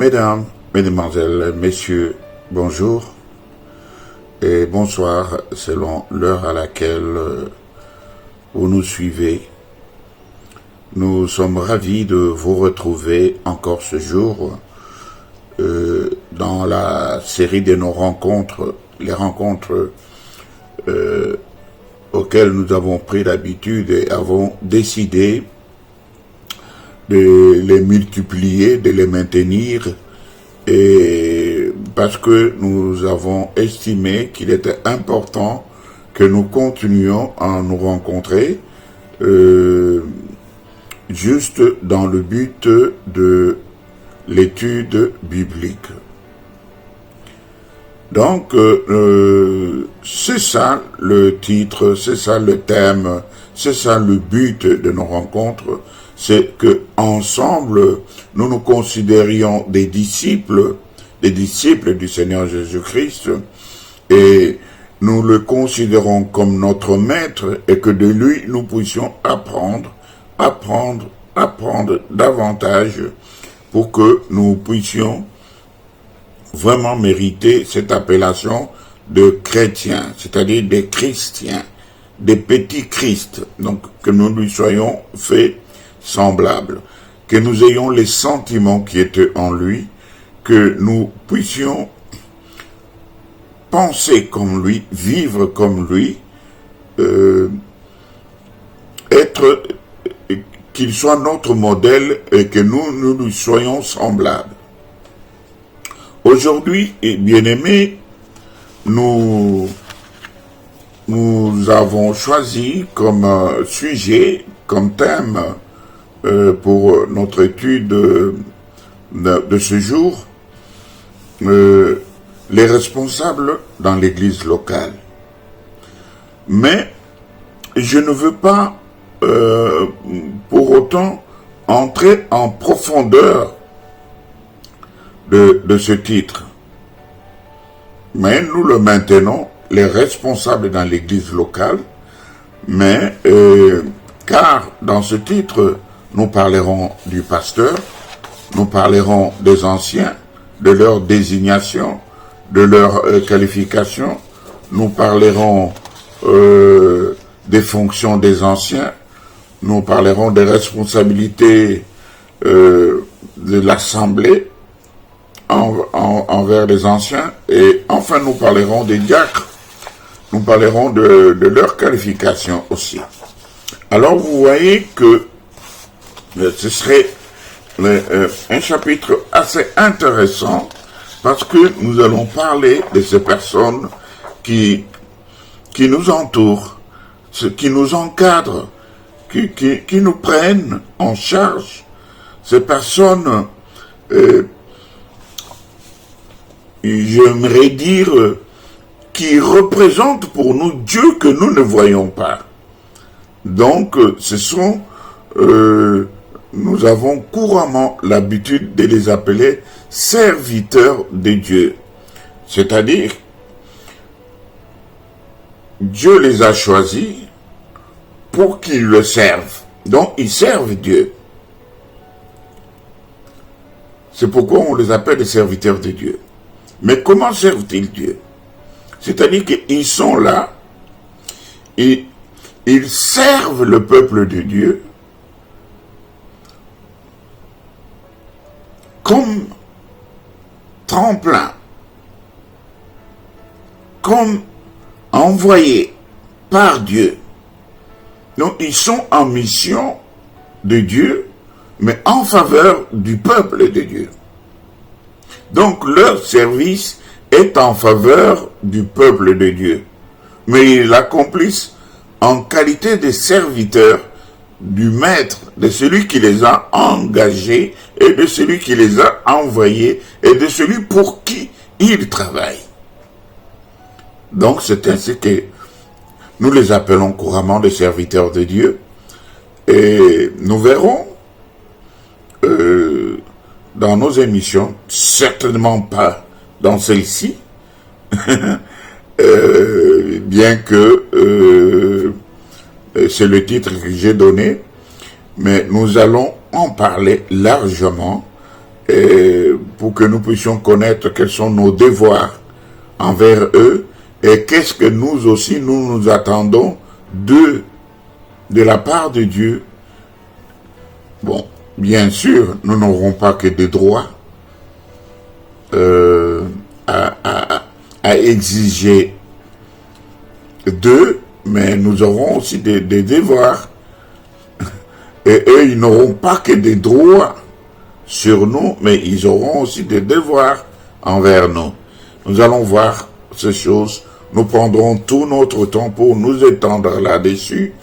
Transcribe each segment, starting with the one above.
Mesdames, Mesdemoiselles, Messieurs, bonjour et bonsoir selon l'heure à laquelle vous nous suivez. Nous sommes ravis de vous retrouver encore ce jour dans la série de nos rencontres, les rencontres auxquelles nous avons pris l'habitude et avons décidé de les multiplier, de les maintenir, et parce que nous avons estimé qu'il était important que nous continuions à nous rencontrer juste dans le but de l'étude biblique. Donc, c'est ça le titre, c'est ça le thème, c'est ça le but de nos rencontres. C'est que ensemble, nous nous considérions des disciples du Seigneur Jésus-Christ, et nous le considérons comme notre maître, et que de lui, nous puissions apprendre davantage pour que nous puissions vraiment mériter cette appellation de chrétiens, c'est-à-dire des chrétiens, des petits Christ, donc que nous lui soyons faits semblables, que nous ayons les sentiments qui étaient en lui, que nous puissions penser comme lui, vivre comme lui, qu'il soit notre modèle et que nous lui soyons semblables. Aujourd'hui, bien-aimés, nous avons choisi comme sujet, comme thème pour notre étude de ce jour, les responsables dans l'église locale. Mais je ne veux pas pour autant entrer en profondeur de ce titre. Mais nous le maintenons, les responsables dans l'église locale, mais car dans ce titre, nous parlerons du pasteur, nous parlerons des anciens, de leur désignation, de leur qualification, nous parlerons des fonctions des anciens, nous parlerons des responsabilités de l'assemblée envers les anciens, et enfin nous parlerons des diacres, nous parlerons de leur qualification aussi. Alors vous voyez que ce serait un chapitre assez intéressant, parce que nous allons parler de ces personnes qui nous entourent, qui nous encadrent, qui nous prennent en charge, ces personnes, j'aimerais dire, qui représentent pour nous Dieu que nous ne voyons pas. Donc, ce sont, nous avons couramment l'habitude de les appeler serviteurs de Dieu. C'est-à-dire, Dieu les a choisis pour qu'ils le servent. Donc, ils servent Dieu. C'est pourquoi on les appelle les serviteurs de Dieu. Mais comment servent-ils Dieu? C'est-à-dire qu'ils sont là, et ils servent le peuple de Dieu comme tremplin, comme envoyés par Dieu. Donc ils sont en mission de Dieu, mais en faveur du peuple de Dieu. Donc leur service est en faveur du peuple de Dieu, mais ils l'accomplissent en qualité de serviteurs du maître, de celui qui les a engagés et de celui qui les a envoyés et de celui pour qui ils travaillent. Donc c'est ainsi que nous les appelons couramment des serviteurs de Dieu, et nous verrons dans nos émissions, certainement pas dans celle-ci, bien que c'est le titre que j'ai donné, mais nous allons en parler largement pour que nous puissions connaître quels sont nos devoirs envers eux et qu'est-ce que nous aussi nous attendons de la part de Dieu. Bon, bien sûr, nous n'aurons pas que des droits à exiger d'eux, mais nous aurons aussi des devoirs. Et eux, ils n'auront pas que des droits sur nous, mais ils auront aussi des devoirs envers nous. Nous allons voir ces choses. Nous prendrons tout notre temps pour nous étendre là-dessus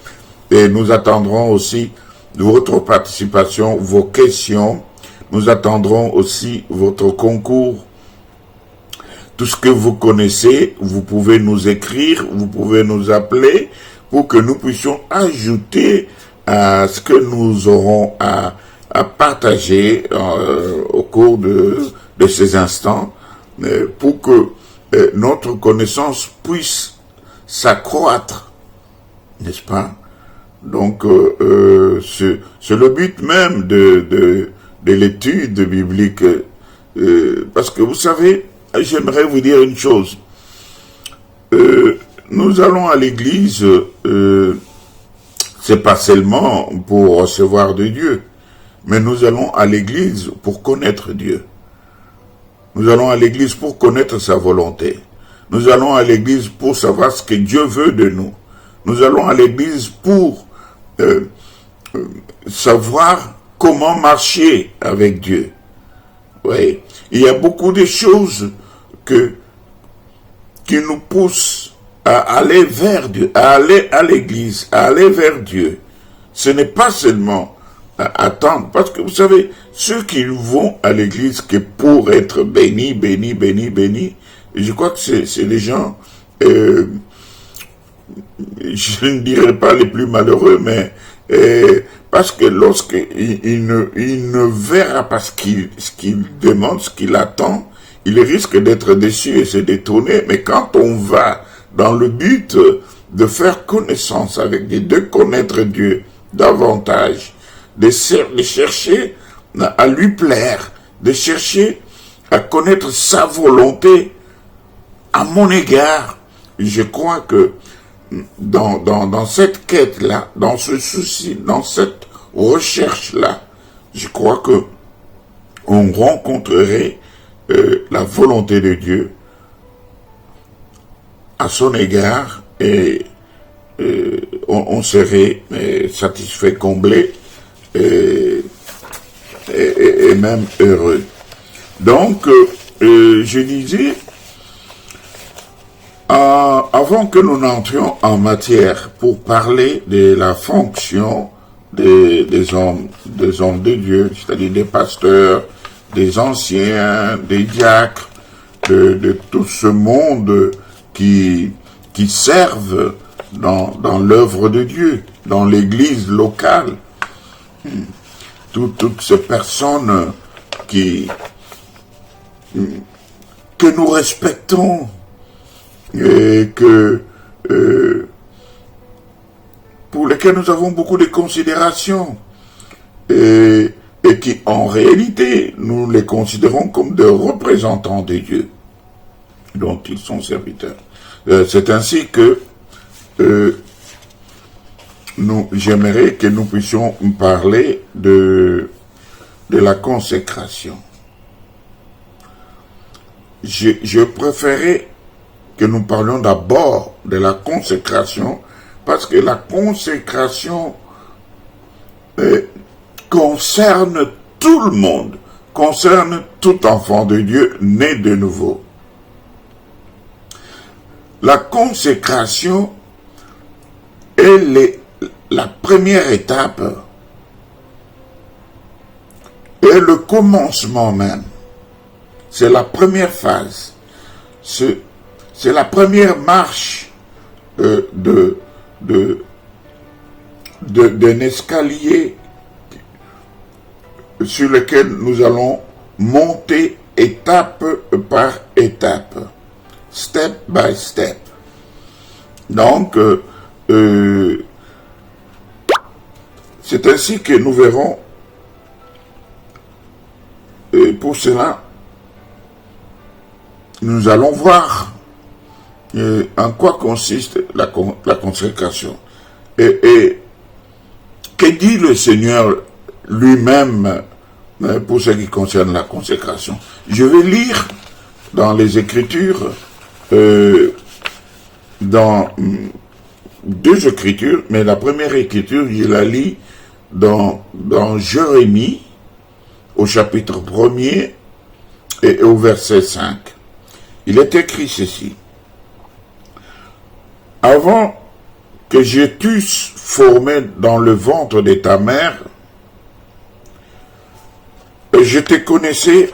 et nous attendrons aussi votre participation, vos questions. Nous attendrons aussi votre concours. Tout ce que vous connaissez, vous pouvez nous écrire, vous pouvez nous appeler pour que nous puissions ajouter à ce que nous aurons à partager au cours de ces instants pour que notre connaissance puisse s'accroître, n'est-ce pas? Donc, c'est le but même de l'étude biblique. Parce que vous savez, j'aimerais vous dire une chose. Nous allons à l'église, c'est pas seulement pour recevoir de Dieu, mais nous allons à l'église pour connaître Dieu. Nous allons à l'église pour connaître sa volonté. Nous allons à l'église pour savoir ce que Dieu veut de nous. Nous allons à l'église pour savoir comment marcher avec Dieu. Oui. Il y a beaucoup de choses qui nous poussent à aller vers Dieu, à aller à l'église, à aller vers Dieu. Ce n'est pas seulement attendre, parce que vous savez, ceux qui vont à l'église que pour être bénis, je crois que c'est les gens, je ne dirais pas les plus malheureux, mais parce que lorsqu'il ne verra pas ce qu'il demande, ce qu'il attend, il risque d'être déçu et se détourner. Mais quand on va dans le but de faire connaissance avec Dieu, de connaître Dieu davantage, de chercher à lui plaire, de chercher à connaître sa volonté à mon égard, je crois que dans cette quête-là, dans ce souci, dans cette recherche-là, je crois que on rencontrerait la volonté de Dieu à son égard et on serait satisfait, comblé et même heureux. Donc, je disais, avant que nous n'entrions en matière pour parler de la fonction des hommes de Dieu, c'est-à-dire des pasteurs, des anciens, des diacres, de tout ce monde qui servent dans l'œuvre de Dieu, dans l'église locale. Toutes ces personnes que nous respectons et pour lesquelles nous avons beaucoup de considération et qui en réalité nous les considérons comme des représentants de Dieu dont ils sont serviteurs. C'est ainsi que j'aimerais que nous puissions parler de la consécration. Je préférais que nous parlions d'abord de la consécration, parce que la consécration concerne tout le monde, concerne tout enfant de Dieu né de nouveau. La consécration est la première étape et le commencement même. C'est la première phase. C'est la première marche d'un escalier sur lequel nous allons monter étape par étape, step by step. Donc, c'est ainsi que nous verrons. Et pour cela, nous allons voir en quoi consiste la consécration. Et que dit le Seigneur lui-même pour ce qui concerne la consécration? Je vais lire dans les Écritures, dans deux Écritures, mais la première Écriture, je la lis dans Jérémie, au chapitre 1er et au verset 5. Il est écrit ceci. Avant que je t'eusse formé dans le ventre de ta mère, je te connaissais,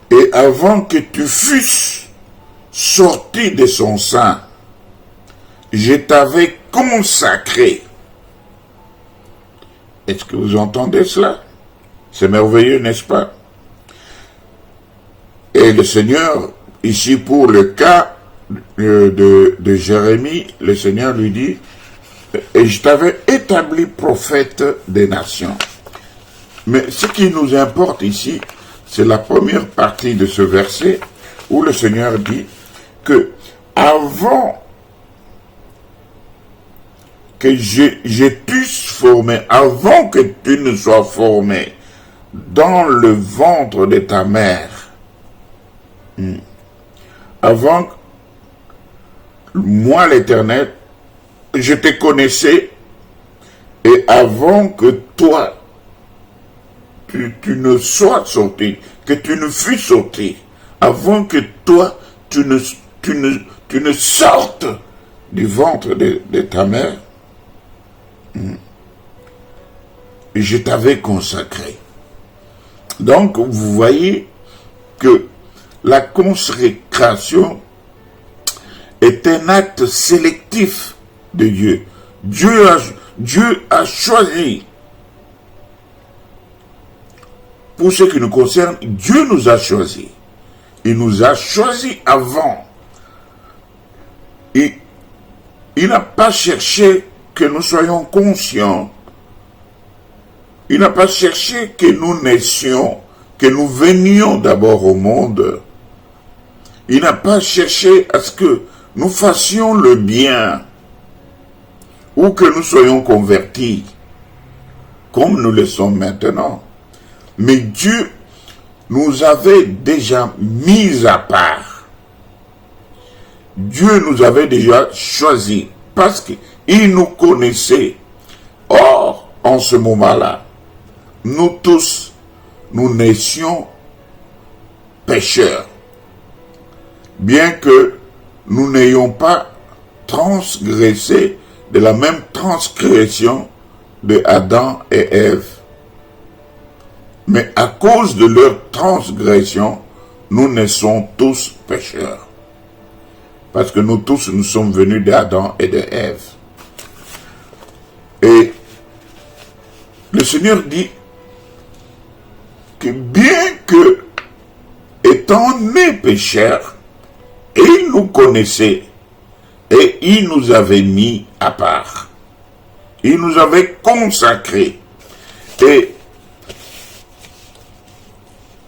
et avant que tu fusses sorti de son sein, je t'avais consacré. Est-ce que vous entendez cela? C'est merveilleux, n'est-ce pas? Et le Seigneur, ici pour le cas de Jérémie, le Seigneur lui dit, et je t'avais établi prophète des nations. Mais ce qui nous importe ici, c'est la première partie de ce verset où le Seigneur dit que avant que je t'eusse formé, avant que tu ne sois formé dans le ventre de ta mère, avant moi l'Éternel, je te connaissais, et avant que toi, tu ne sois sorti, que tu ne fus sorti, avant que toi, tu ne sortes du ventre de ta mère, je t'avais consacré. Donc, vous voyez que la consécration est un acte sélectif de Dieu. Dieu a choisi. Pour ce qui nous concerne, Dieu nous a choisis. Il nous a choisis avant. Il n'a pas cherché que nous soyons conscients. Il n'a pas cherché que nous naissions, que nous venions d'abord au monde. Il n'a pas cherché à ce que nous fassions le bien ou que nous soyons convertis, comme nous le sommes maintenant. Mais Dieu nous avait déjà mis à part. Dieu nous avait déjà choisis parce qu'il nous connaissait. Or, en ce moment-là, nous tous, nous naissions pécheurs. Bien que nous n'ayons pas transgressé de la même transgression de Adam et Ève. Mais à cause de leur transgression, nous naissons tous pécheurs. Parce que nous tous, nous sommes venus d'Adam et de Ève. Et le Seigneur dit que bien que, étant nés pécheurs, il nous connaissait et il nous avait mis à part. Il nous avait consacrés. Et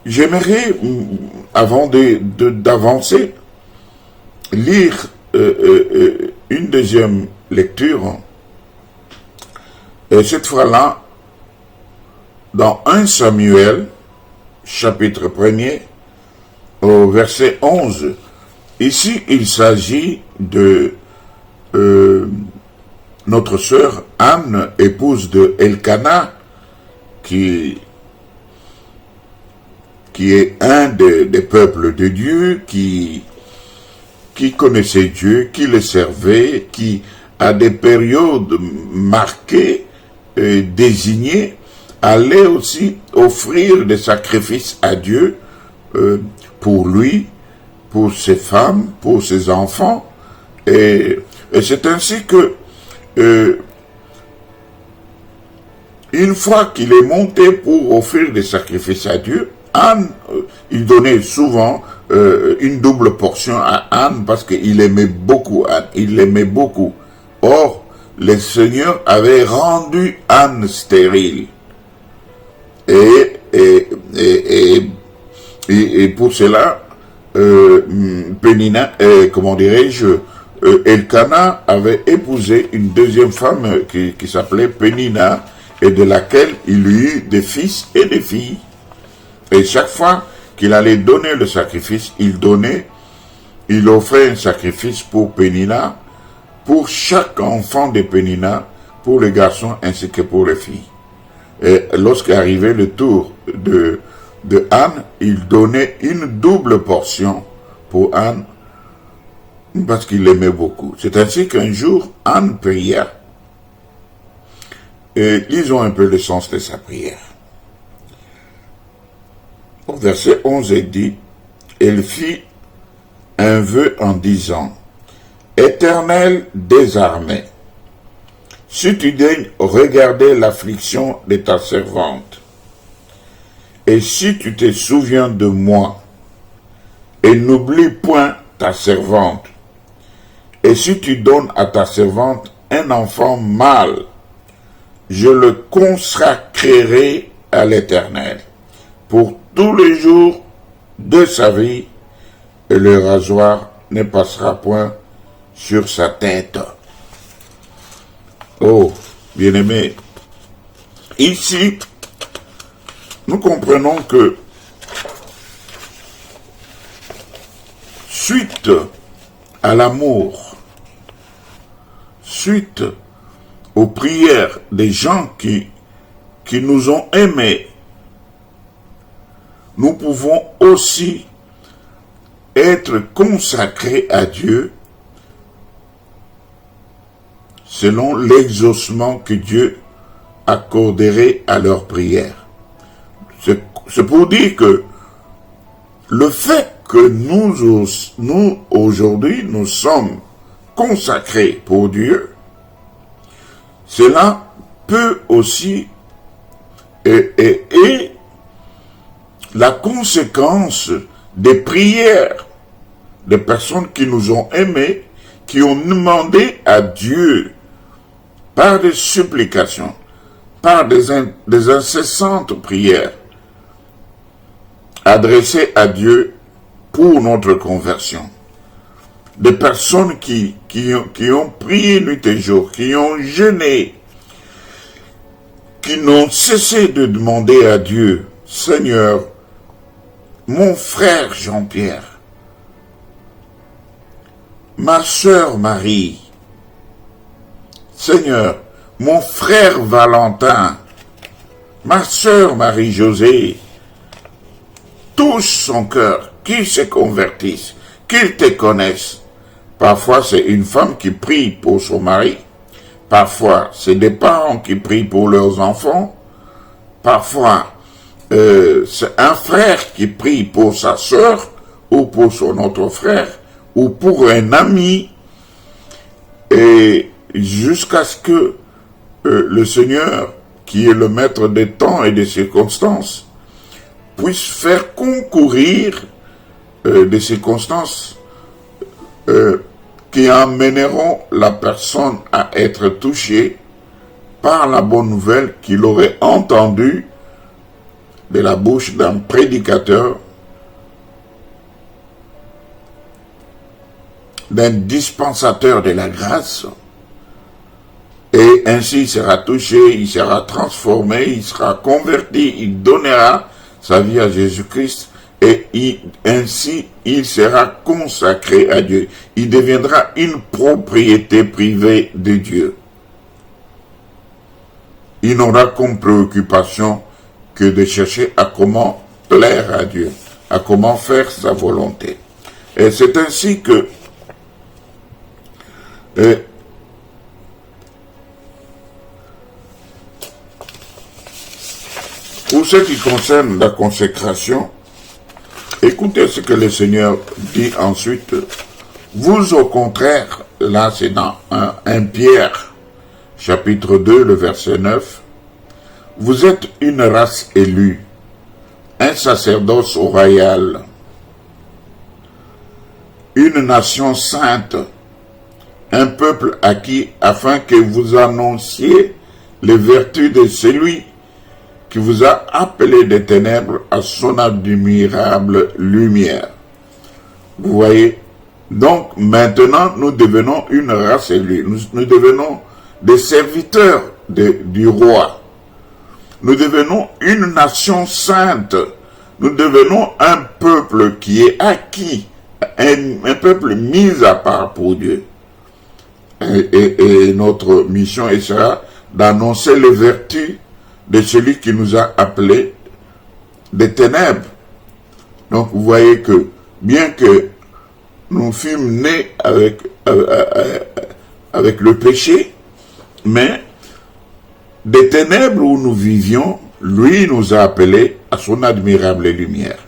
j'aimerais, avant d'avancer, lire une deuxième lecture, et cette fois-là, dans 1 Samuel, chapitre 1er, au verset 11. Ici, il s'agit de notre sœur Anne, épouse de Elkana, qui est un des peuples de Dieu, qui connaissait Dieu, qui le servait, qui à des périodes marquées, désignées, allait aussi offrir des sacrifices à Dieu pour lui, pour ses femmes, pour ses enfants. Et c'est ainsi que une fois qu'il est monté pour offrir des sacrifices à Dieu, Anne, il donnait souvent une double portion à Anne parce qu'il aimait beaucoup Anne, il l'aimait beaucoup. Or, le Seigneur avait rendu Anne stérile. Et pour cela, Pénina, comment dirais-je, Elkana avait épousé une deuxième femme qui s'appelait Pénina, et de laquelle il eut des fils et des filles. Et chaque fois qu'il allait donner le sacrifice, il offrait un sacrifice pour Pénina, pour chaque enfant de Pénina, pour les garçons ainsi que pour les filles. Et lorsqu'arrivait le tour de Anne, il donnait une double portion pour Anne, parce qu'il l'aimait beaucoup. C'est ainsi qu'un jour, Anne pria. Et lisons un peu le sens de sa prière. Au verset 11 est dit, elle fit un vœu en disant, Éternel des armées, si tu daignes regarder l'affliction de ta servante, et si tu te souviens de moi, et n'oublie point ta servante, et si tu donnes à ta servante un enfant mâle, je le consacrerai à l'Éternel pour tous les jours de sa vie, et le rasoir ne passera point sur sa tête. Oh, bien-aimé, ici, nous comprenons que suite à l'amour, suite aux prières des gens qui nous ont aimés, nous pouvons aussi être consacrés à Dieu selon l'exaucement que Dieu accorderait à leurs prières. C'est pour dire que le fait que nous aujourd'hui, nous sommes consacrés pour Dieu, cela peut aussi et la conséquence des prières des personnes qui nous ont aimés, qui ont demandé à Dieu par des supplications, par des incessantes prières, adressées à Dieu pour notre conversion. Des personnes qui ont prié nuit et jour, qui ont jeûné, qui n'ont cessé de demander à Dieu, Seigneur, mon frère Jean-Pierre, ma sœur Marie, Seigneur, mon frère Valentin, ma sœur Marie-Josée, touche son cœur, qu'ils se convertissent, qu'ils te connaissent. Parfois, c'est une femme qui prie pour son mari. Parfois, c'est des parents qui prient pour leurs enfants. Parfois, c'est un frère qui prie pour sa sœur ou pour son autre frère ou pour un ami. Et jusqu'à ce que le Seigneur, qui est le maître des temps et des circonstances, puisse faire concourir des circonstances qui amèneront la personne à être touchée par la bonne nouvelle qu'il aurait entendue de la bouche d'un prédicateur, d'un dispensateur de la grâce, et ainsi il sera touché, il sera transformé, il sera converti, il donnera sa vie à Jésus-Christ, et ainsi il sera consacré à Dieu. Il deviendra une propriété privée de Dieu. Il n'aura comme préoccupation que de chercher à comment plaire à Dieu, à comment faire sa volonté. Et c'est ainsi que pour ce qui concerne la consécration, écoutez ce que le Seigneur dit ensuite. Vous, au contraire, là c'est dans 1 Pierre, chapitre 2, le verset 9, vous êtes une race élue, un sacerdoce royal, une nation sainte, un peuple acquis, afin que vous annonciez les vertus de celui qui vous a appelé des ténèbres à son admirable lumière. Vous voyez? Donc maintenant, nous devenons une race élue. Nous devenons des serviteurs du roi. Nous devenons une nation sainte. Nous devenons un peuple qui est acquis, un peuple mis à part pour Dieu. Et notre mission sera d'annoncer les vertus de celui qui nous a appelés des ténèbres. Donc vous voyez que, bien que nous fûmes nés avec le péché, mais des ténèbres où nous vivions, lui nous a appelés à son admirable lumière.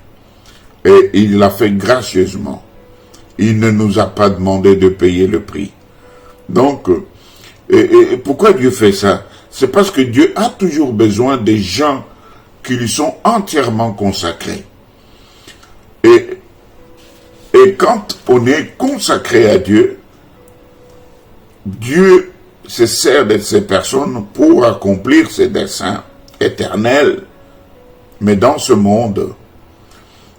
Et il l'a fait gracieusement. Il ne nous a pas demandé de payer le prix. Donc, et pourquoi Dieu fait ça? C'est parce que Dieu a toujours besoin des gens qui lui sont entièrement consacrés. Et quand on est consacré à Dieu, Dieu se sert de ces personnes pour accomplir ses desseins éternels. Mais dans ce monde,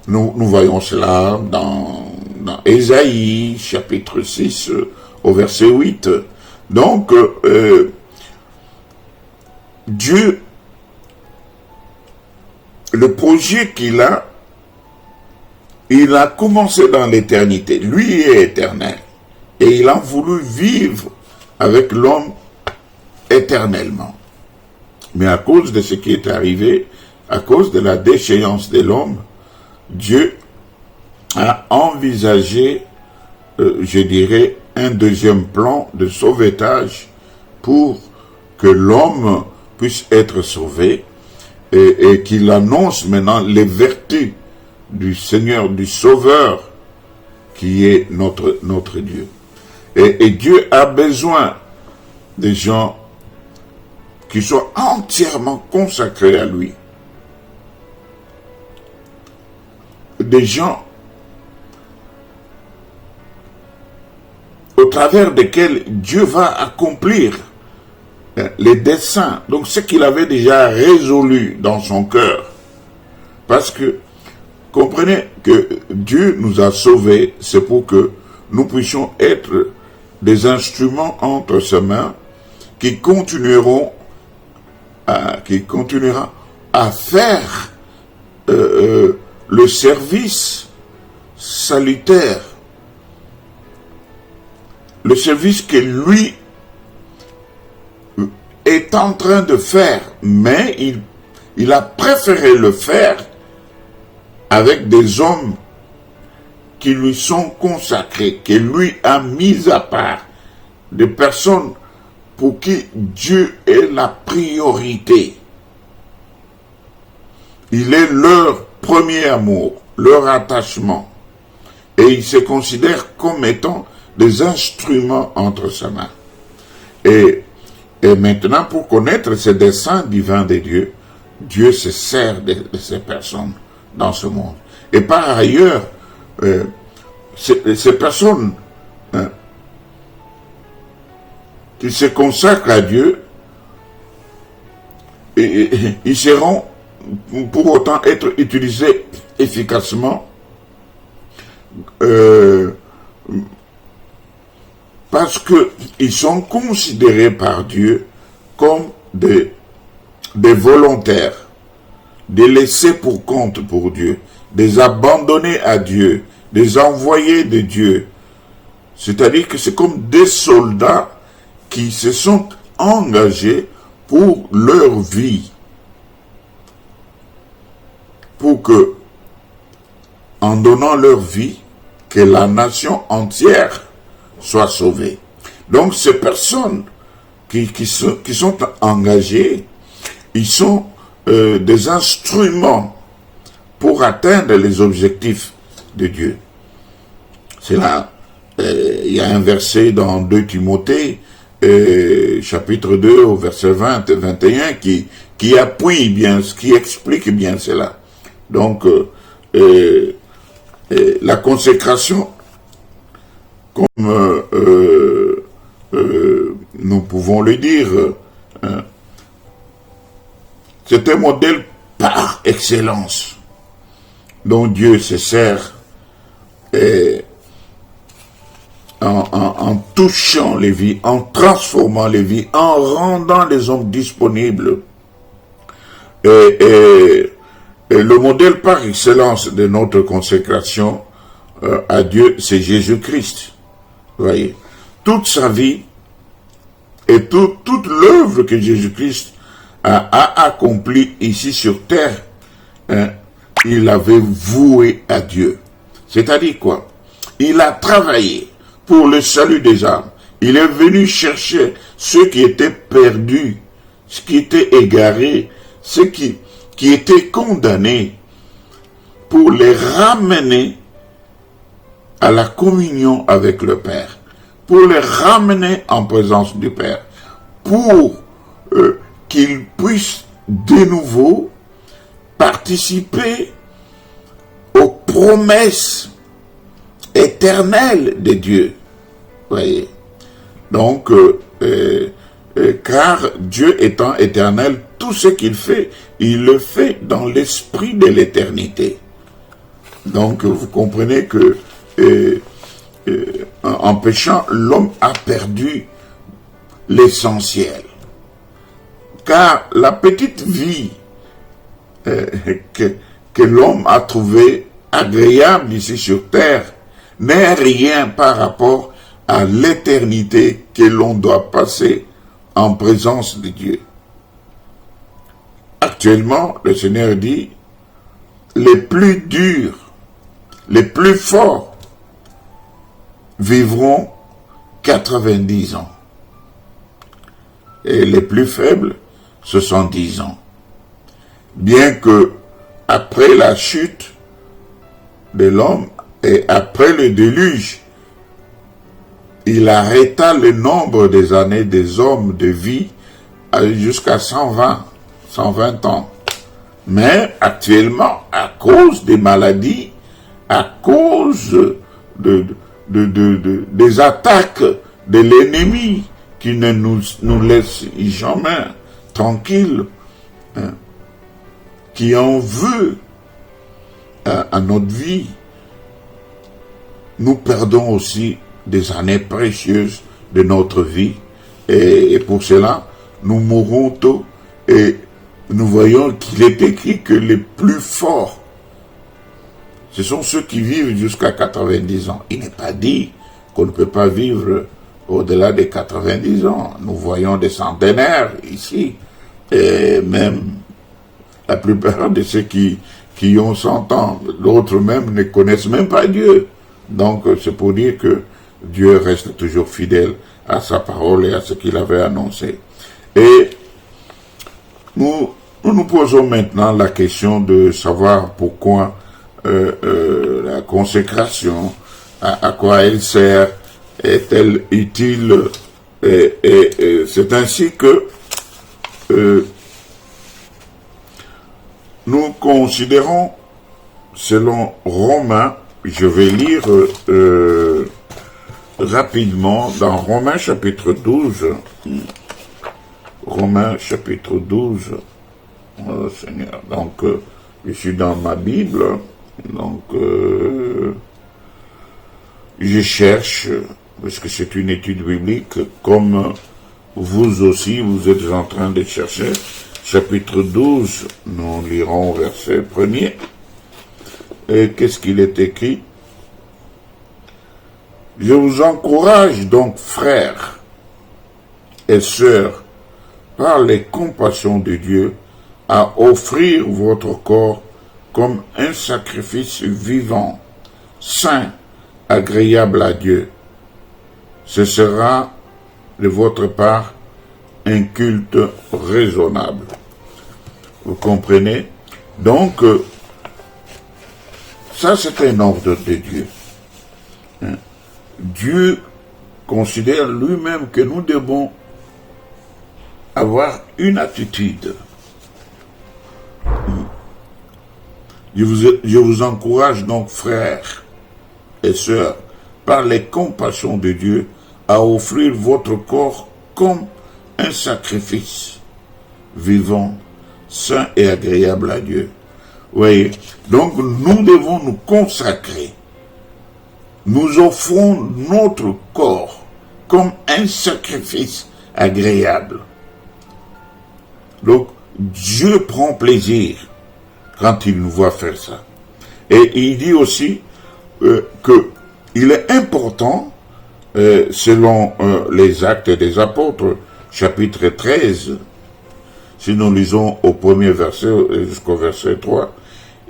nous voyons cela dans Ésaïe, chapitre 6, au verset 8. Donc, Dieu, le projet qu'il a, il a commencé dans l'éternité. Lui est éternel. Et il a voulu vivre avec l'homme éternellement. Mais à cause de ce qui est arrivé, à cause de la déchéance de l'homme, Dieu a envisagé, je dirais, un deuxième plan de sauvetage pour que l'homme puisse être sauvé et qu'il annonce maintenant les vertus du Seigneur, du Sauveur, qui est notre Dieu. Et Dieu a besoin des gens qui soient entièrement consacrés à lui. Des gens au travers desquels Dieu va accomplir les desseins, donc ce qu'il avait déjà résolu dans son cœur. Parce que, comprenez que Dieu nous a sauvés, c'est pour que nous puissions être des instruments entre ses mains qui continuera à faire le service salutaire, le service que lui est en train de faire, mais il a préféré le faire avec des hommes qui lui sont consacrés, que lui a mis à part, des personnes pour qui Dieu est la priorité. Il est leur premier amour, leur attachement. Et ils se considèrent comme étant des instruments entre ses mains. Et maintenant, pour connaître ces desseins divins de Dieu, Dieu se sert de ces personnes dans ce monde. Et par ailleurs, ces personnes qui se consacrent à Dieu, ils seront pour autant être utilisés efficacement parce qu'ils sont considérés par Dieu comme des volontaires, des laissés pour compte pour Dieu, des abandonnés à Dieu, des envoyés de Dieu. C'est-à-dire que c'est comme des soldats qui se sont engagés pour leur vie, pour que, en donnant leur vie, que la nation entière soit sauvée. Donc ces personnes qui sont engagées, ils sont des instruments pour atteindre les objectifs de Dieu. C'est là, il y a un verset dans 2 Timothée, chapitre 2, au verset 20 et 21, qui appuie bien, qui explique bien cela. Donc, la consécration, comme nous pouvons le dire, c'est un modèle par excellence dont Dieu se sert en touchant les vies, en transformant les vies, en rendant les hommes disponibles. Et le modèle par excellence de notre consécration à Dieu, c'est Jésus-Christ. Voyez, toute sa vie et toute l'œuvre que Jésus-Christ a accomplie ici sur terre, il l'avait voué à Dieu. C'est-à-dire quoi? Il a travaillé pour le salut des âmes. Il est venu chercher ceux qui étaient perdus, ceux qui étaient égarés, ceux qui étaient condamnés, pour les ramener à la communion avec le Père, pour les ramener en présence du Père, pour qu'ils puissent de nouveau participer aux promesses éternelles de Dieu. Voyez. Donc, car Dieu étant éternel, tout ce qu'il fait, il le fait dans l'esprit de l'éternité. Donc, vous comprenez que en péchant, l'homme a perdu l'essentiel. Car la petite vie que l'homme a trouvée agréable ici sur terre n'est rien par rapport à l'éternité que l'on doit passer en présence de Dieu. Actuellement, le Seigneur dit, les plus durs, les plus forts vivront 90 ans. Et les plus faibles, 70 ans. Bien que, après la chute de l'homme et après le déluge, il arrêta le nombre des années des hommes de vie jusqu'à 120 ans. Mais actuellement, à cause des maladies, à cause des attaques de l'ennemi qui ne nous laisse jamais tranquilles, qui en veut à notre vie, nous perdons aussi des années précieuses de notre vie. Et pour cela, nous mourrons tôt. Et nous voyons qu'il est écrit que les plus forts, ce sont ceux qui vivent jusqu'à 90 ans. Il n'est pas dit qu'on ne peut pas vivre au-delà des 90 ans. Nous voyons des centenaires ici. Et même la plupart de ceux qui ont 100 ans, d'autres même ne connaissent même pas Dieu. Donc c'est pour dire que Dieu reste toujours fidèle à sa parole et à ce qu'il avait annoncé. Et nous posons maintenant la question de savoir pourquoi la consécration, à quoi elle sert, est-elle utile, et c'est ainsi que nous considérons, selon Romains, je vais lire rapidement dans Romains chapitre 12. Romains chapitre 12. Oh, Seigneur. Donc, je suis dans ma Bible. Donc, je cherche, parce que c'est une étude biblique, comme vous aussi, vous êtes en train de chercher. Chapitre 12, nous lirons verset 1er. Et qu'est-ce qu'il est écrit? Je vous encourage donc, frères et sœurs, par les compassions de Dieu, à offrir votre corps comme un sacrifice vivant, saint, agréable à Dieu. Ce sera de votre part un culte raisonnable. Vous comprenez? Donc, ça c'est un ordre de Dieu. Dieu considère lui-même que nous devons avoir une attitude. Je vous encourage donc, frères et sœurs, par les compassions de Dieu, à offrir votre corps comme un sacrifice vivant, saint et agréable à Dieu. Voyez, donc nous devons nous consacrer nous offrons notre corps comme un sacrifice agréable. Donc, Dieu prend plaisir quand il nous voit faire ça. Et il dit aussi que il est important, selon les Actes des Apôtres, chapitre 13, si nous lisons au premier verset jusqu'au verset 3,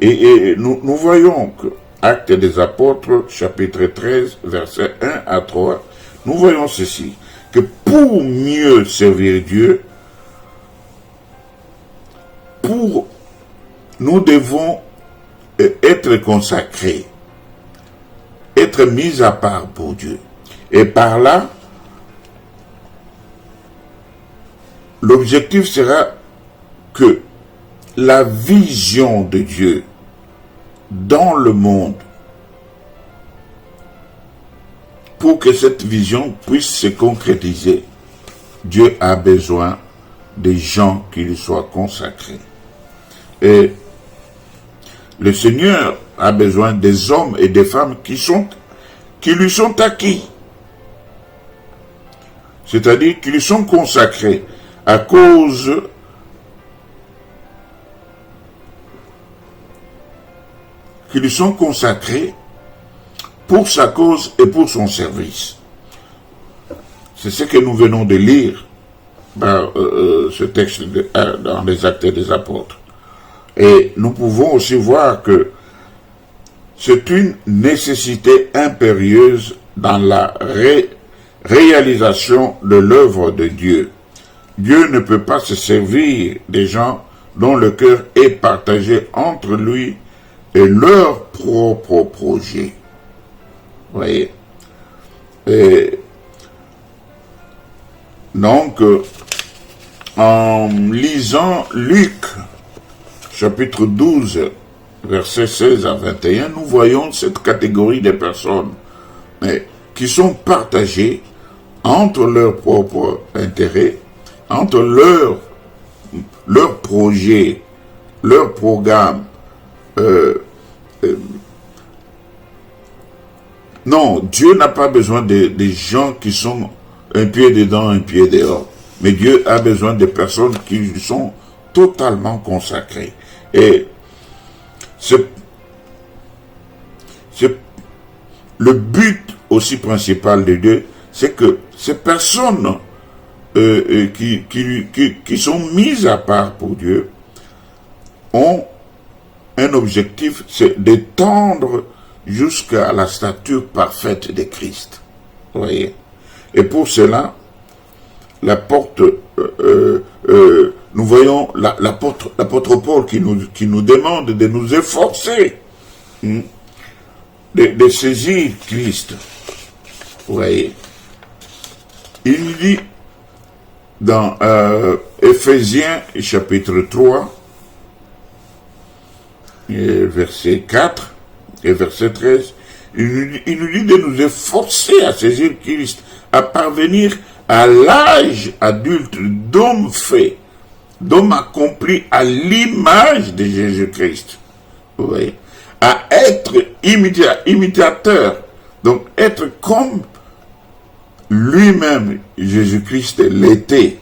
et nous voyons que Actes des Apôtres, chapitre 13, verset 1 à 3, nous voyons ceci, que pour mieux servir Dieu, nous devons être consacrés, être mis à part pour Dieu. Et par là, l'objectif sera que la vision de Dieu dans le monde, pour que cette vision puisse se concrétiser, Dieu a besoin des gens qui lui soient consacrés. Et le Seigneur a besoin des hommes et des femmes qui lui sont acquis. C'est-à-dire qui lui sont consacrés à cause qui lui sont consacrés pour sa cause et pour son service. C'est ce que nous venons de lire dans ce texte dans les Actes des Apôtres. Et nous pouvons aussi voir que c'est une nécessité impérieuse dans la réalisation de l'œuvre de Dieu. Dieu ne peut pas se servir des gens dont le cœur est partagé entre lui et leur propre projet. Vous voyez? Et donc, en lisant Luc, chapitre 12, versets 16 à 21, nous voyons cette catégorie de personnes qui sont partagées entre leur propre intérêt, entre leur projet, leur programme. Non, Dieu n'a pas besoin des gens qui sont un pied dedans, un pied dehors. Mais Dieu a besoin de personnes qui lui sont totalement consacrées. Et c'est le but aussi principal de Dieu, c'est que ces personnes qui sont mises à part pour Dieu ont un objectif, c'est de tendre jusqu'à la stature parfaite de Christ. Vous voyez? Et pour cela, nous voyons l'apôtre Paul qui nous demande de nous efforcer de saisir Christ. Vous voyez? Il dit dans Éphésiens chapitre 3, verset 4 et verset 13, il nous dit de nous efforcer à saisir Christ, à parvenir à l'âge adulte d'homme fait, d'homme accompli à l'image de Jésus-Christ. Vous voyez? À être imitateur, donc être comme lui-même, Jésus-Christ l'était.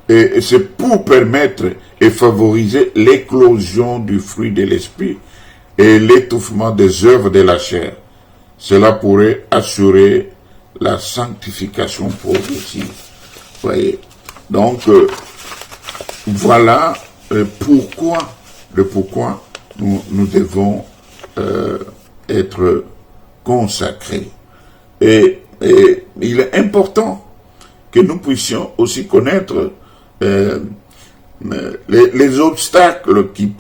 Et c'est pour permettre et favoriser l'éclosion du fruit de l'esprit et l'étouffement des œuvres de la chair. Cela pourrait assurer la sanctification progressive. Voyez. Donc, voilà pourquoi nous devons être consacrés. Et il est important que nous puissions aussi connaître les obstacles qui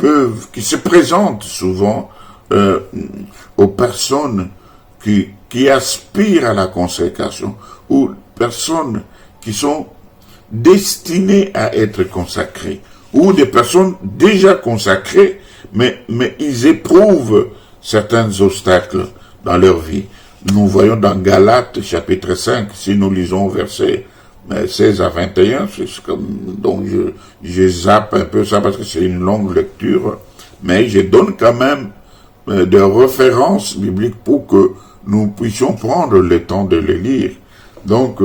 se présentent souvent aux personnes qui aspirent à la consécration, ou personnes qui sont destinées à être consacrées, ou des personnes déjà consacrées, mais ils éprouvent certains obstacles dans leur vie. Nous voyons dans Galates chapitre 5, si nous lisons versets 16 à 21, donc je zappe un peu ça parce que c'est une longue lecture, mais je donne quand même des références bibliques pour que nous puissions prendre le temps de les lire. Donc,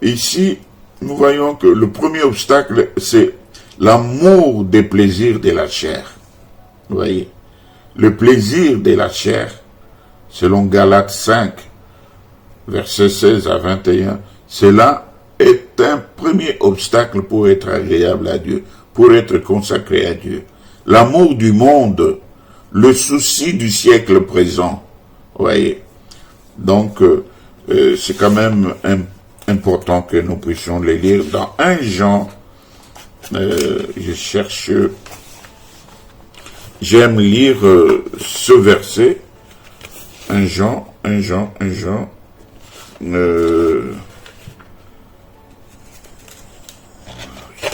ici, nous voyons que le premier obstacle, c'est l'amour des plaisirs de la chair. Vous voyez, le plaisir de la chair, selon Galates 5, versets 16 à 21, cela est un premier obstacle pour être agréable à Dieu, pour être consacré à Dieu. L'amour du monde, le souci du siècle présent. Vous voyez, donc c'est quand même important que nous puissions les lire. Dans 1 Jean, je cherche, j'aime lire ce verset, 1 Jean,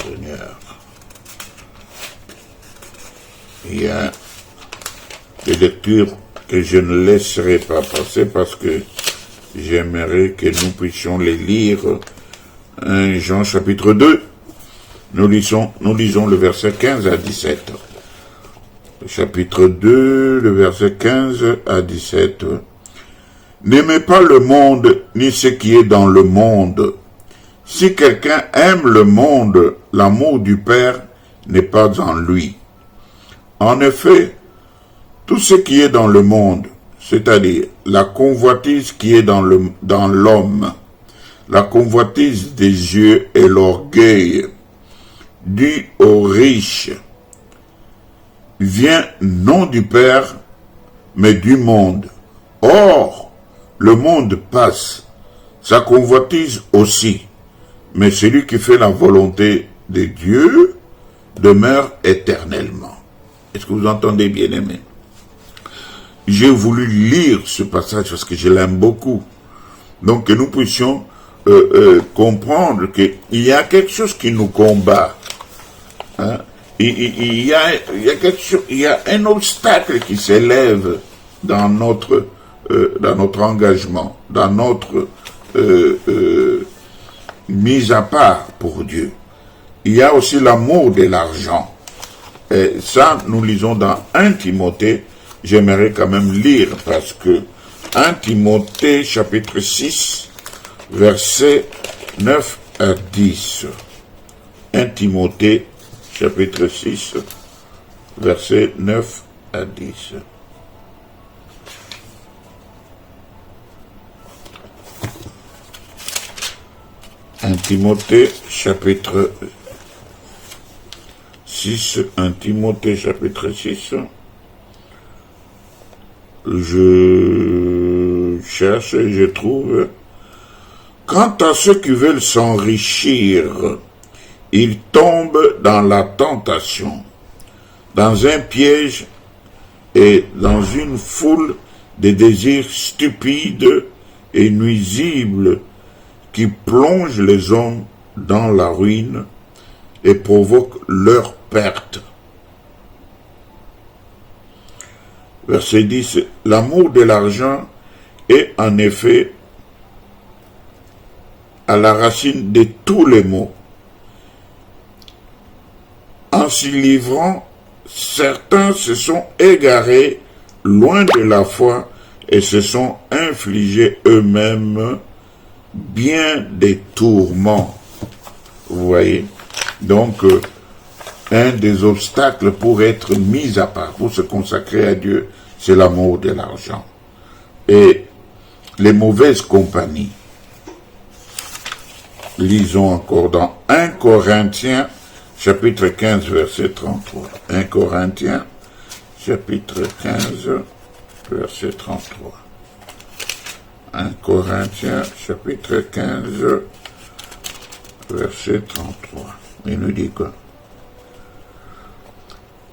Seigneur, il y a des lectures que je ne laisserai pas passer parce que j'aimerais que nous puissions les lire. 1 Jean chapitre 2, nous lisons le verset 15 à 17. Chapitre 2, le verset 15 à 17. N'aimez pas le monde, ni ce qui est dans le monde. Si quelqu'un aime le monde, l'amour du Père n'est pas en lui. En effet, tout ce qui est dans le monde, c'est-à-dire la convoitise qui est dans l'homme, la convoitise des yeux et l'orgueil, dû aux riches, vient non du Père, mais du monde. Or, le monde passe, sa convoitise aussi, mais celui qui fait la volonté de Dieu demeure éternellement. Est-ce que vous entendez, bien-aimés? J'ai voulu lire ce passage parce que je l'aime beaucoup. Donc que nous puissions comprendre qu'il y a quelque chose qui nous combat. Hein? Il y a un obstacle qui s'élève dans notre engagement, dans notre mise à part pour Dieu. Il y a aussi l'amour de l'argent. Et ça, nous lisons dans 1 Timothée. J'aimerais quand même lire parce que 1 Timothée chapitre 6, versets 9 à 10. 1 Timothée chapitre 6, versets 9 à 10. Un Timothée chapitre 6, 1 Timothée chapitre 6. Je cherche et je trouve. Quant à ceux qui veulent s'enrichir, ils tombent dans la tentation, dans un piège et dans une foule de désirs stupides et nuisibles qui plongent les hommes dans la ruine et provoquent leur perte. Verset 10, l'amour de l'argent est en effet à la racine de tous les maux. En s'y livrant, certains se sont égarés loin de la foi et se sont infligés eux-mêmes bien des tourments. Vous voyez? Donc, un des obstacles pour être mis à part, pour se consacrer à Dieu, c'est l'amour de l'argent. Et les mauvaises compagnies. Lisons encore dans 1 Corinthiens, chapitre 15, verset 33. 1 Corinthiens, chapitre 15, verset 33. 1 Corinthiens, chapitre 15, verset 33. Il nous dit quoi?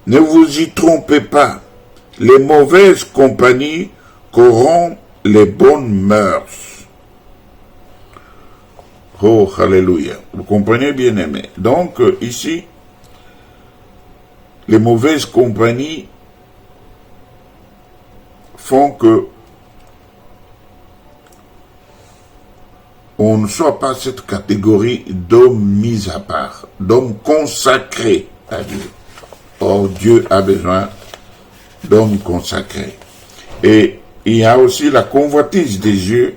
Ne vous y trompez pas, les mauvaises compagnies corrompent les bonnes mœurs. Oh, alléluia. Vous comprenez, bien aimé. Donc, ici, les mauvaises compagnies font que on ne soit pas cette catégorie d'hommes mis à part, d'hommes consacrés à Dieu. Or, Dieu a besoin d'hommes consacrés. Et il y a aussi la convoitise des yeux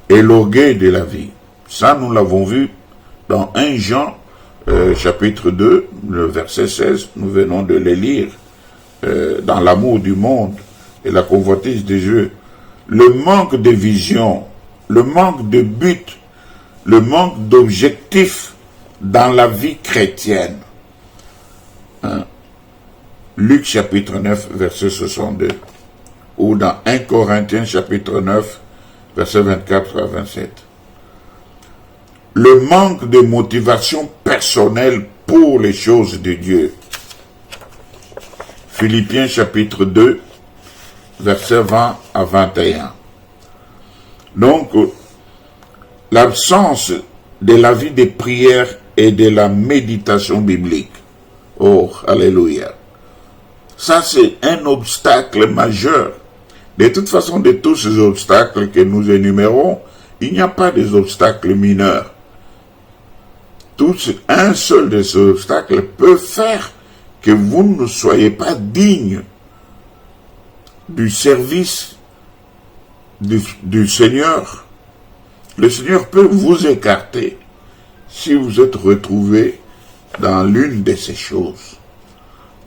et l'orgueil de la vie. Ça, nous l'avons vu dans 1 Jean, chapitre 2, le verset 16, nous venons de le lire, dans l'amour du monde et la convoitise des yeux. Le manque de vision, le manque de but, le manque d'objectif dans la vie chrétienne. Luc chapitre 9, verset 62. Ou dans 1 Corinthiens chapitre 9, verset 24 à 27. Le manque de motivation personnelle pour les choses de Dieu. Philippiens chapitre 2, verset 20 à 21. Donc, l'absence de la vie de prière et de la méditation biblique. Oh, alléluia. Ça, c'est un obstacle majeur. De toute façon, de tous ces obstacles que nous énumérons, il n'y a pas des obstacles mineurs. Un seul de ces obstacles peut faire que vous ne soyez pas digne du service du Seigneur. Le Seigneur peut vous écarter si vous êtes retrouvé dans l'une de ces choses.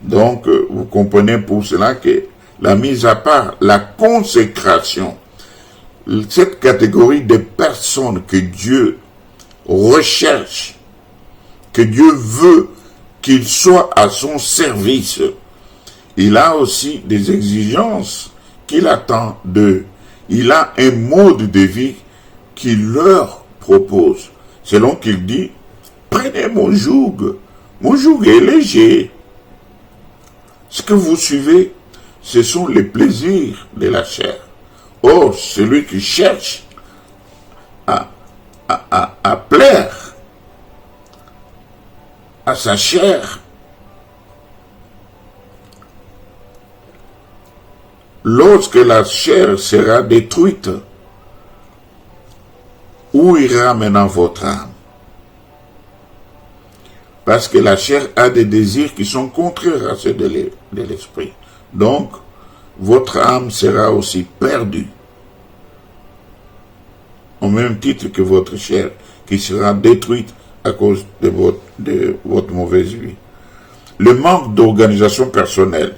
Donc, vous comprenez pour cela que la mise à part, la consécration, cette catégorie de personnes que Dieu recherche, que Dieu veut qu'ils soient à son service, il a aussi des exigences qu'il attend d'eux. Il a un mode de vie qu'il leur propose. Selon qu'il dit, prenez mon joug est léger. Ce que vous suivez, ce sont les plaisirs de la chair. Or, celui qui cherche à plaire à sa chair, lorsque la chair sera détruite, où ira maintenant votre âme? Parce que la chair a des désirs qui sont contraires à ceux de l'esprit. Donc, votre âme sera aussi perdue. Au même titre que votre chair, qui sera détruite à cause de votre mauvaise vie. Le manque d'organisation personnelle.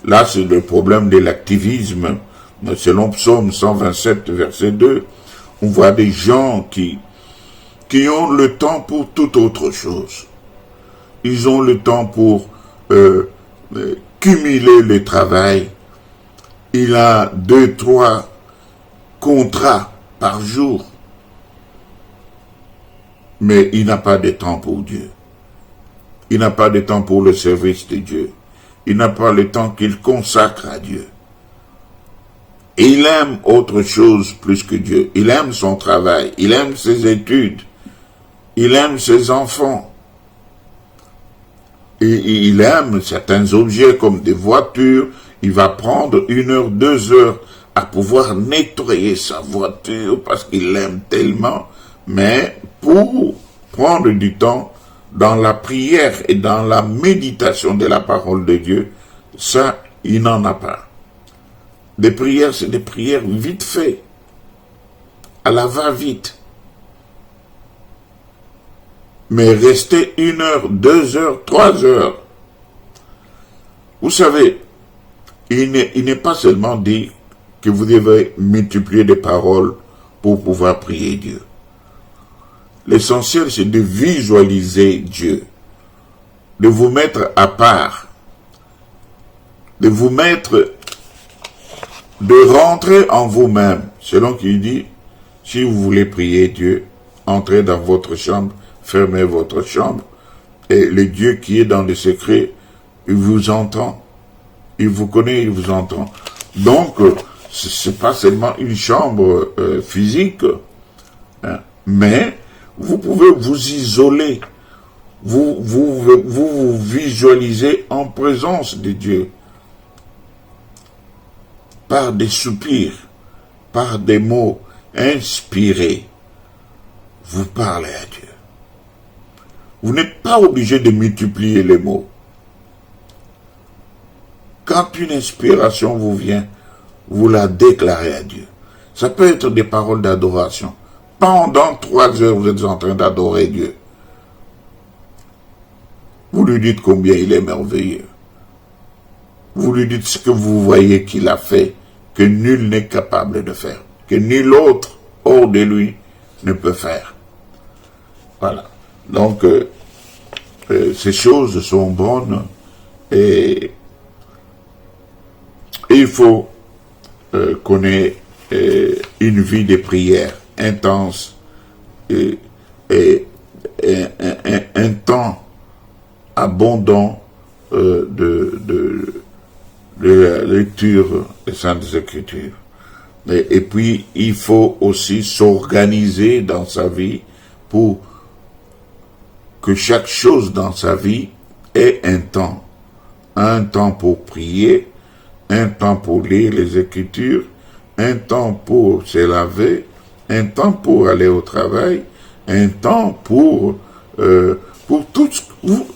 Là, c'est le problème de l'activisme. Selon Psaume 127, verset 2, on voit des gens qui ont le temps pour toute autre chose. Ils ont le temps pour cumuler le travail. Il a 2, 3 contrats par jour. Mais il n'a pas de temps pour Dieu. Il n'a pas de temps pour le service de Dieu. Il n'a pas le temps qu'il consacre à Dieu. Et il aime autre chose plus que Dieu. Il aime son travail. Il aime ses études. Il aime ses enfants. Et il aime certains objets comme des voitures. Il va prendre 1 heure, 2 heures à pouvoir nettoyer sa voiture parce qu'il l'aime tellement. Mais pour prendre du temps dans la prière et dans la méditation de la parole de Dieu, ça, il n'en a pas. Des prières, c'est des prières vite fait, à la va-vite. Mais rester 1 heure, 2 heures, 3 heures. Vous savez, il n'est pas seulement dit que vous devez multiplier des paroles pour pouvoir prier Dieu. L'essentiel, c'est de visualiser Dieu, de vous mettre à part, de rentrer en vous-même, selon qu'il dit, si vous voulez prier Dieu, entrez dans votre chambre, fermez votre chambre, et le Dieu qui est dans le secret, il vous entend, il vous connaît, il vous entend. Donc, c'est pas seulement une chambre physique, hein, mais vous pouvez vous isoler, vous visualisez en présence de Dieu, par des soupirs, par des mots inspirés, vous parlez à Dieu. Vous n'êtes pas obligé de multiplier les mots. Quand quand une inspiration vous vient, vous la déclarez à Dieu. Ça peut être des paroles d'adoration. Pendant 3 heures, vous êtes en train d'adorer Dieu. Vous lui dites combien il est merveilleux. Vous lui dites ce que vous voyez qu'il a fait, que nul n'est capable de faire, que nul autre hors de lui ne peut faire. Voilà. Donc, ces choses sont bonnes et il faut qu'on ait une vie de prière intense et un temps abondant de la lecture des Saintes Écritures. Et puis, il faut aussi s'organiser dans sa vie pour que chaque chose dans sa vie ait un temps. Un temps pour prier, un temps pour lire les Écritures, un temps pour se laver, un temps pour aller au travail, un temps pour tout. Vous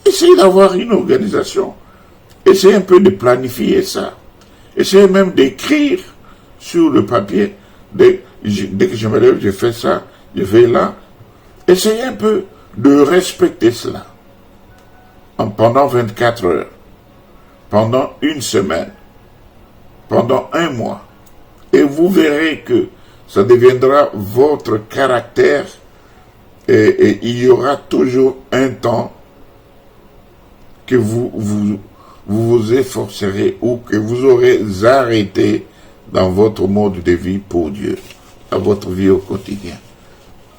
essayez d'avoir une organisation. Essayez un peu de planifier ça. Essayez même d'écrire sur le papier. Dès que je me lève, je fais ça, je vais là. Essayez un peu de respecter cela. Pendant 24 heures, pendant une semaine, pendant un mois. Et vous verrez que ça deviendra votre caractère et il y aura toujours un temps que vous efforcerez ou que vous aurez arrêté dans votre mode de vie pour Dieu, dans votre vie au quotidien.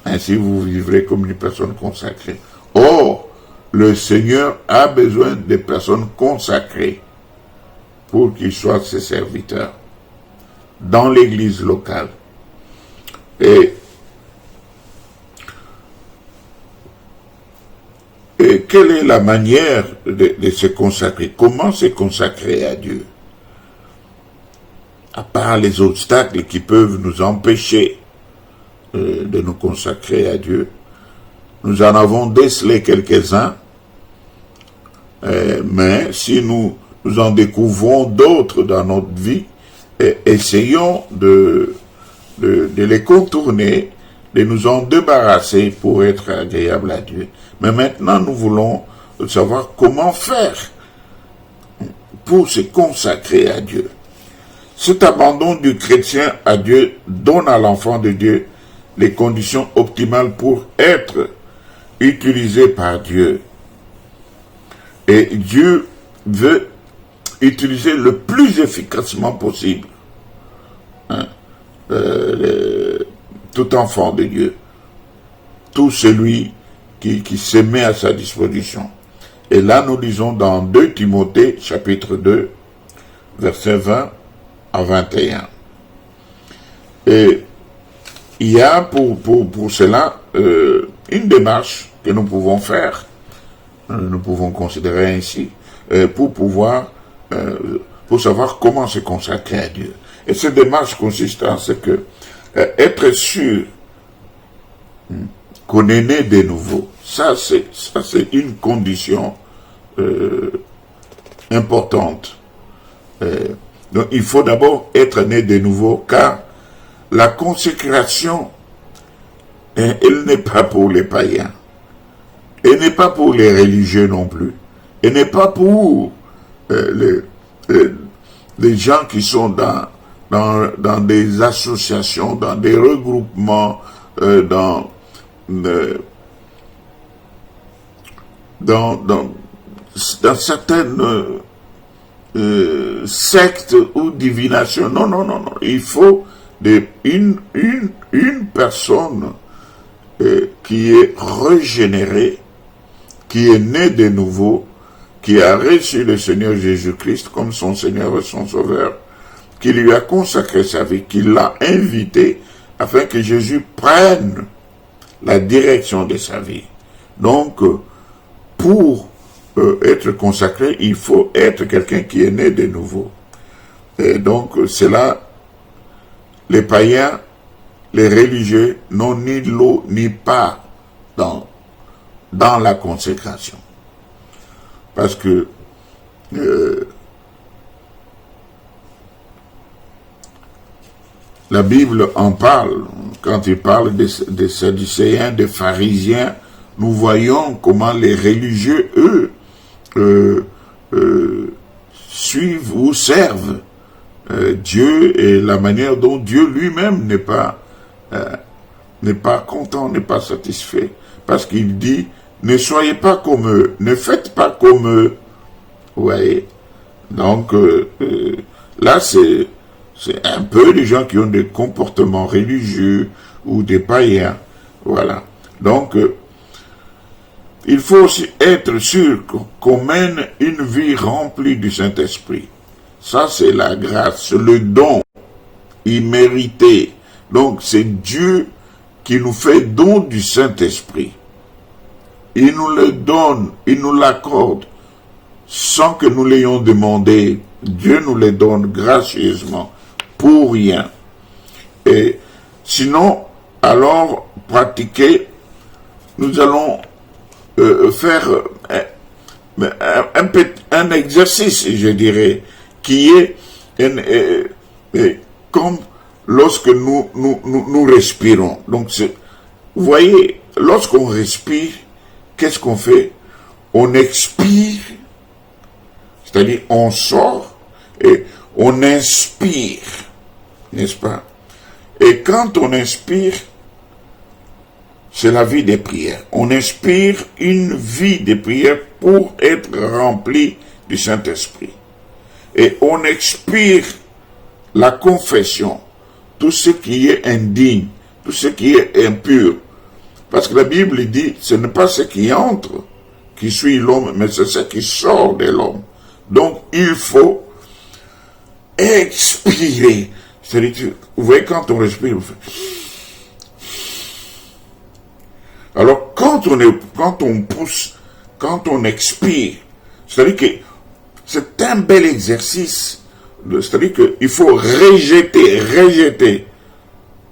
Ainsi, vous vivrez comme une personne consacrée. Or, le Seigneur a besoin de personnes consacrées pour qu'ils soient ses serviteurs dans l'église locale. Et quelle est la manière de se consacrer? Comment se consacrer à Dieu? À part les obstacles qui peuvent nous empêcher de nous consacrer à Dieu, nous en avons décelé quelques-uns, mais si nous en découvrons d'autres dans notre vie, essayons de les contourner, de nous en débarrasser pour être agréables à Dieu. Mais maintenant, nous voulons savoir comment faire pour se consacrer à Dieu. Cet abandon du chrétien à Dieu donne à l'enfant de Dieu les conditions optimales pour être utilisé par Dieu. Et Dieu veut utiliser le plus efficacement possible tout enfant de Dieu, tout celui qui se met à sa disposition. Et là, nous lisons dans 2 Timothée, chapitre 2, versets 20 à 21. Et il y a pour cela une démarche que nous pouvons faire, nous pouvons considérer ainsi, pour savoir comment se consacrer à Dieu. Et cette démarche consiste en ce que être sûr qu'on est né de nouveau, ça c'est une condition importante. Donc il faut d'abord être né de nouveau, car la consécration, elle n'est pas pour les païens, elle n'est pas pour les religieux non plus, elle n'est pas pour les gens qui sont dans des associations, dans des regroupements, dans certaines sectes ou divinations. Non. Il faut une personne qui est régénérée, qui est née de nouveau, qui a reçu le Seigneur Jésus-Christ comme son Seigneur et son Sauveur, qui lui a consacré sa vie, qui l'a invité afin que Jésus prenne la direction de sa vie. Donc, pour être consacré, il faut être quelqu'un qui est né de nouveau. Et donc, c'est là, les païens, les religieux n'ont ni l'eau ni part dans la consécration. Parce que La Bible en parle. Quand il parle des Sadducéens, des pharisiens, nous voyons comment les religieux, eux, suivent ou servent Dieu et la manière dont Dieu lui-même n'est pas content, n'est pas satisfait. Parce qu'il dit, ne soyez pas comme eux, ne faites pas comme eux. Vous voyez. Donc, là, c'est un peu les gens qui ont des comportements religieux ou des païens. Voilà. Donc, il faut aussi être sûr qu'on mène une vie remplie du Saint-Esprit. Ça, c'est la grâce, le don immérité. Donc, c'est Dieu qui nous fait don du Saint-Esprit. Il nous le donne, il nous l'accorde, sans que nous l'ayons demandé. Dieu nous le donne gracieusement, pour rien. Et sinon, alors, pratiquer, nous allons faire un exercice, je dirais, qui est comme lorsque nous respirons. Donc, vous voyez, lorsqu'on respire, qu'est-ce qu'on fait? On expire, c'est-à-dire on sort et on inspire, n'est-ce pas? Et quand on inspire, c'est la vie des prières. On inspire une vie de prière pour être rempli du Saint-Esprit. Et on expire la confession, tout ce qui est indigne, tout ce qui est impur. Parce que la Bible dit, ce n'est pas ce qui entre qui suit l'homme, mais c'est ce qui sort de l'homme. Donc, il faut expirer. C'est-à-dire, vous voyez, quand on respire, on fait... Alors, quand on pousse, quand on expire, c'est-à-dire que c'est un bel exercice. C'est-à-dire qu'il faut rejeter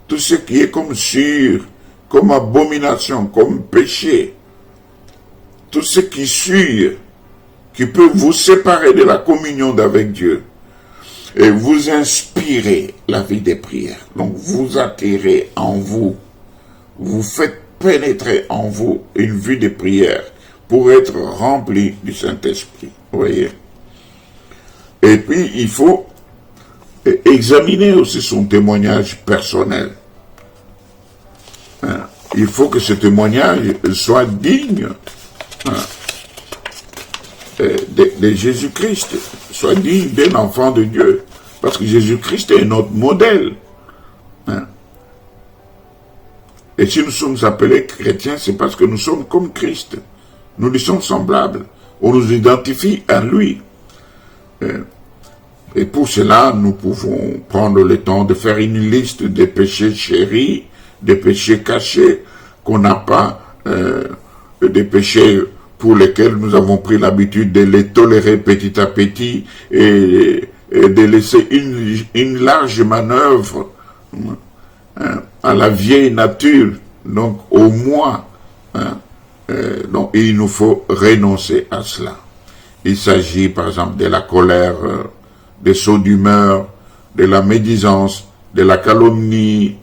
tout ce qui est comme sûre, comme abomination, comme péché. Tout ce qui sûre, qui peut vous séparer de la communion avec Dieu. Et vous inspirez la vie des prières. Donc, vous attirez en vous, vous faites pénétrer en vous une vie de prière pour être rempli du Saint-Esprit. Vous voyez? Et puis, il faut examiner aussi son témoignage personnel. Hein? Il faut que ce témoignage soit digne de Jésus-Christ, soit digne d'un enfant de Dieu. Parce que Jésus-Christ est notre modèle. Hein? Et si nous sommes appelés chrétiens, c'est parce que nous sommes comme Christ. Nous lui sommes semblables. On nous identifie à lui. Et pour cela, nous pouvons prendre le temps de faire une liste des péchés chéris, des péchés cachés, qu'on n'a pas, des péchés pour lesquels nous avons pris l'habitude de les tolérer petit à petit et de laisser une large manœuvre à la vieille nature, donc au moi. Donc il nous faut renoncer à cela. Il s'agit par exemple de la colère, des sauts d'humeur, de la médisance, de la calomnie,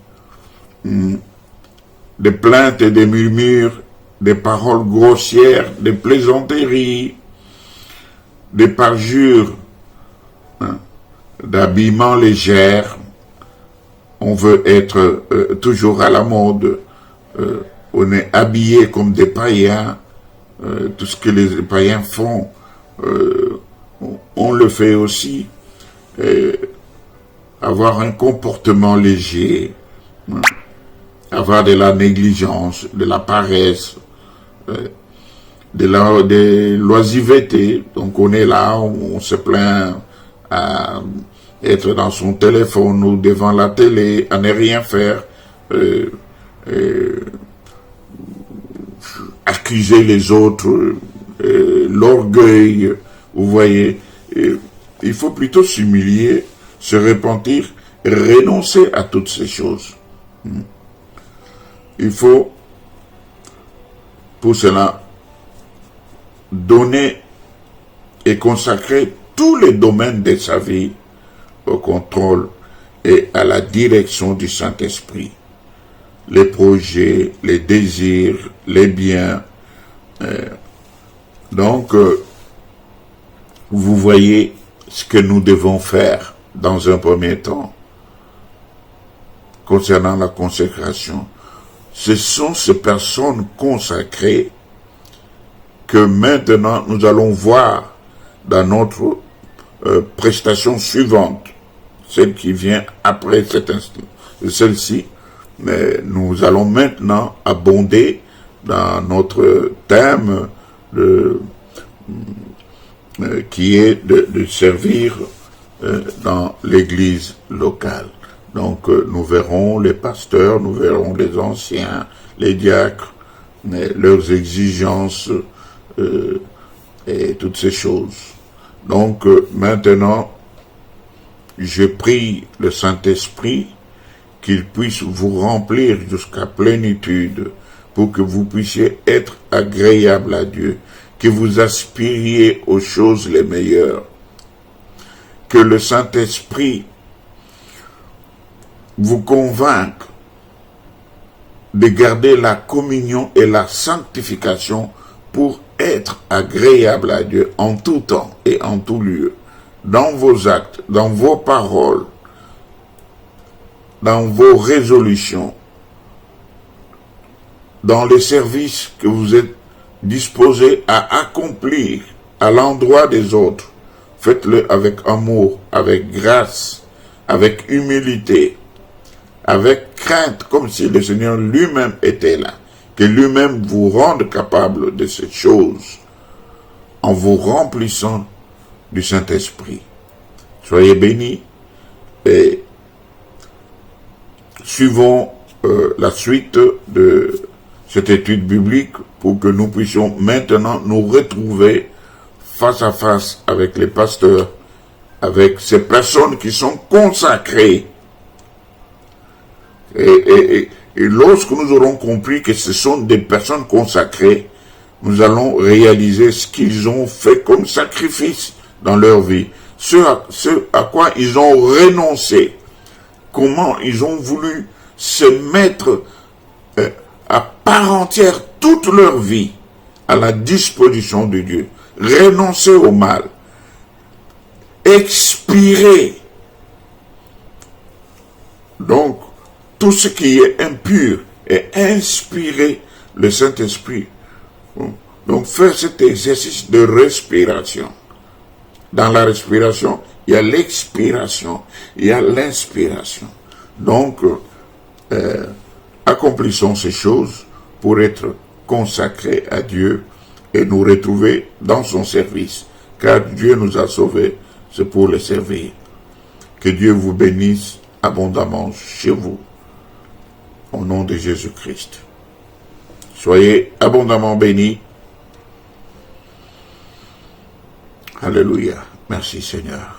des plaintes et des murmures, des paroles grossières, des plaisanteries, des parjures, d'habillement légers. On veut être toujours à la mode. On est habillé comme des païens. Tout ce que les païens font, on le fait aussi. Avoir un comportement léger, avoir de la négligence, de la paresse, de l'oisiveté. Donc on est là, on se plaint à être dans son téléphone ou devant la télé, à ne rien faire, accuser les autres, l'orgueil, vous voyez. Il faut plutôt s'humilier, se repentir, renoncer à toutes ces choses. Il faut, pour cela, donner et consacrer tous les domaines de sa vie au contrôle et à la direction du Saint-Esprit. Les projets, les désirs, les biens. Donc, vous voyez ce que nous devons faire dans un premier temps concernant la consécration. Ce sont ces personnes consacrées que maintenant nous allons voir dans notre prestation suivante, celle qui vient après celle-ci, mais nous allons maintenant abonder dans notre thème qui est de servir dans l'église locale. Donc nous verrons les pasteurs, nous verrons les anciens, les diacres, leurs exigences et toutes ces choses. Donc maintenant, je prie le Saint-Esprit qu'il puisse vous remplir jusqu'à plénitude pour que vous puissiez être agréable à Dieu, que vous aspiriez aux choses les meilleures, que le Saint-Esprit vous convainque de garder la communion et la sanctification pour être agréable à Dieu en tout temps et en tout lieu, dans vos actes, dans vos paroles, dans vos résolutions, dans les services que vous êtes disposés à accomplir à l'endroit des autres. Faites-le avec amour, avec grâce, avec humilité, avec crainte, comme si le Seigneur lui-même était là, que lui-même vous rende capable de ces choses en vous remplissant du Saint-Esprit. Soyez bénis et suivons la suite de cette étude biblique pour que nous puissions maintenant nous retrouver face à face avec les pasteurs, avec ces personnes qui sont consacrées. Et lorsque nous aurons compris que ce sont des personnes consacrées, nous allons réaliser ce qu'ils ont fait comme sacrifice dans leur vie, ce à quoi ils ont renoncé, comment ils ont voulu se mettre à part entière toute leur vie à la disposition de Dieu, renoncer au mal, expirer donc tout ce qui est impur et inspirer le Saint-Esprit. Donc faire cet exercice de respiration. Dans la respiration, il y a l'expiration, il y a l'inspiration. Donc, accomplissons ces choses pour être consacrés à Dieu et nous retrouver dans son service. Car Dieu nous a sauvés, c'est pour le servir. Que Dieu vous bénisse abondamment chez vous. Au nom de Jésus-Christ. Soyez abondamment bénis. Alléluia. Merci Seigneur.